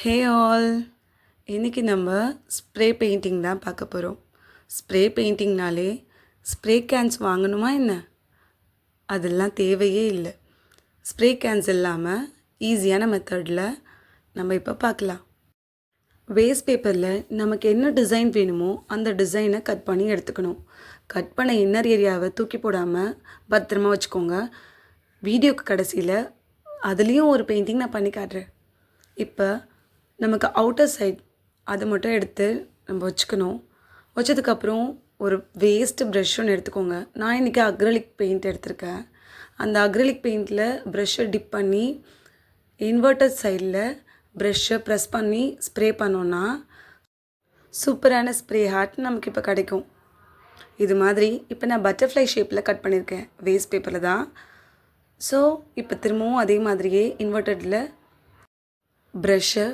Hey all, இன்றைக்கி நம்ம spray painting தான் பார்க்க போகிறோம். ஸ்ப்ரே பெயிண்டிங்னாலே ஸ்ப்ரே கேன்ஸ் வாங்கணுமா என்ன? அதெல்லாம் தேவையே இல்லை. ஸ்ப்ரே கேன்ஸ் இல்லாமல் ஈஸியான மெத்தடில் நம்ம இப்போ பார்க்கலாம். வேஸ்ட் பேப்பரில் நமக்கு என்ன டிசைன் வேணுமோ அந்த டிசைனை கட் பண்ணி எடுத்துக்கணும். கட் பண்ண இன்னர் ஏரியாவை தூக்கி போடாமல் பத்திரமா வச்சுக்கோங்க. வீடியோக்கு கடைசியில் அதுலேயும் ஒரு பெயிண்டிங் நான் பண்ணி காட்டுறேன். இப்போ நமக்கு அவுட்டர் சைட் அதை மட்டும் எடுத்து நம்ம வச்சுக்கணும். வச்சதுக்கப்புறம் ஒரு வேஸ்ட்டு ப்ரஷ் ஒன்று எடுத்துக்கோங்க. நான் இன்றைக்கி அக்ரலிக் பெயிண்ட் எடுத்திருக்கேன். அந்த அக்ரலிக் பெயிண்டில் ப்ரஷ்ஷை டிப் பண்ணி இன்வெர்ட்டட் சைடில் ப்ரஷ்ஷை ப்ரெஸ் பண்ணி ஸ்ப்ரே பண்ணோன்னா சூப்பரான ஸ்ப்ரே ஹார்ட் நமக்கு இப்போ கிடைக்கும். இது மாதிரி இப்போ நான் பட்டர்ஃப்ளை ஷேப்பில் கட் பண்ணியிருக்கேன், வேஸ்ட் பேப்பரில் தான். ஸோ இப்போ திரும்பவும் அதே மாதிரியே இன்வெர்ட்டடில் ப்ரஷ்ஷை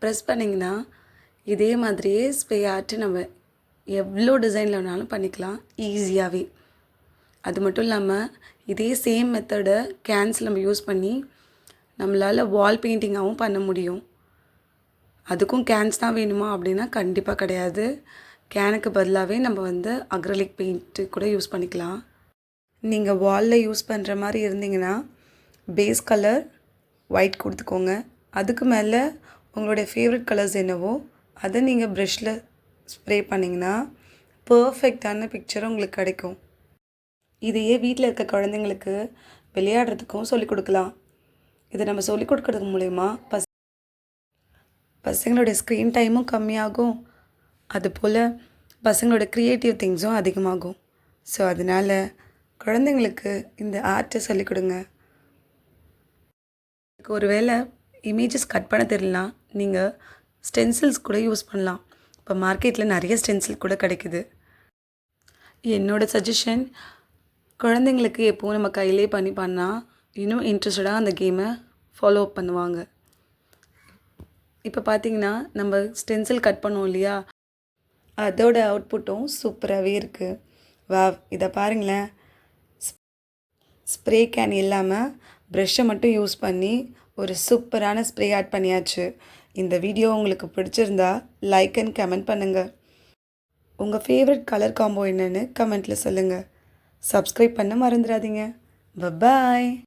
ப்ரெஸ் பண்ணிங்கன்னா இதே மாதிரியே ஸ்ப்ரே ஆர்ட்டு நம்ம எவ்வளோ டிசைனில் வேணாலும் பண்ணிக்கலாம் ஈஸியாகவே. அது மட்டும் இல்லாமல் இதே சேம் மெத்தடை கேன்ஸ் நம்ம யூஸ் பண்ணி நம்மளால் வால் பெயிண்டிங்காகவும் பண்ண முடியும். அதுக்கும் கேன்ஸ் தான் வேணுமா அப்படின்னா கண்டிப்பாக கிடையாது. கேனுக்கு பதிலாகவே நம்ம அக்ரலிக் பெயிண்ட்டு கூட யூஸ் பண்ணிக்கலாம். நீங்கள் வாலில் யூஸ் பண்ணுற மாதிரி இருந்தீங்கன்னா பேஸ் கலர் ஒயிட் கொடுத்துக்கோங்க. அதுக்கு மேலே உங்களுடைய ஃபேவரட் கலர்ஸ் என்னவோ அதை நீங்கள் ப்ரஷ்ஷில் ஸ்ப்ரே பண்ணிங்கன்னா பர்ஃபெக்டான பிக்சர் உங்களுக்கு கிடைக்கும். இதையே வீட்டில் இருக்க குழந்தைங்களுக்கு விளையாடுறதுக்கும் சொல்லிக் கொடுக்கலாம். இதை நம்ம சொல்லிக் கொடுக்கறது மூலயமா பசங்களோட ஸ்க்ரீன் டைமும் கம்மியாகும். அதுபோல் பசங்களோட க்ரியேட்டிவ் திங்ஸும் அதிகமாகும். ஸோ அதனால் குழந்தைங்களுக்கு இந்த ஆர்ட்டை சொல்லிக் கொடுங்க. ஒரு வேளை இமேஜஸ் கட் பண்ண தெரியலனா நீங்கள் ஸ்டென்சில்ஸ் கூட யூஸ் பண்ணலாம். இப்போ மார்க்கெட்டில் நிறைய ஸ்டென்சில் கூட கிடைக்குது. என்னோடய சஜஷன், குழந்தைங்களுக்கு எப்போவும் நம்ம கையிலே பண்ணால் இன்னும் இன்ட்ரெஸ்டடாக அந்த கேமை ஃபாலோ அப் பண்ணுவாங்க. இப்போ பார்த்திங்கன்னா நம்ம ஸ்டென்சில் கட் பண்ணோம் இல்லையா, அதோட அவுட்புட்டும் சூப்பராகவே இருக்குது. இதை பாருங்களேன், ஸ்ப்ரே கேன் இல்லாமல் ப்ரஷ்ஷை மட்டும் யூஸ் பண்ணி ஒரு சூப்பரான ஸ்ப்ரே ஆட் பண்ணியாச்சு. இந்த வீடியோ உங்களுக்கு பிடிச்சிருந்தா லைக் அண்ட் கமெண்ட் பண்ணுங்கள். உங்கள் ஃபேவரட் கலர் காம்போ என்னென்னு கமெண்ட்டில் சொல்லுங்கள். சப்ஸ்கிரைப் பண்ண மறந்துடாதீங்க. பை.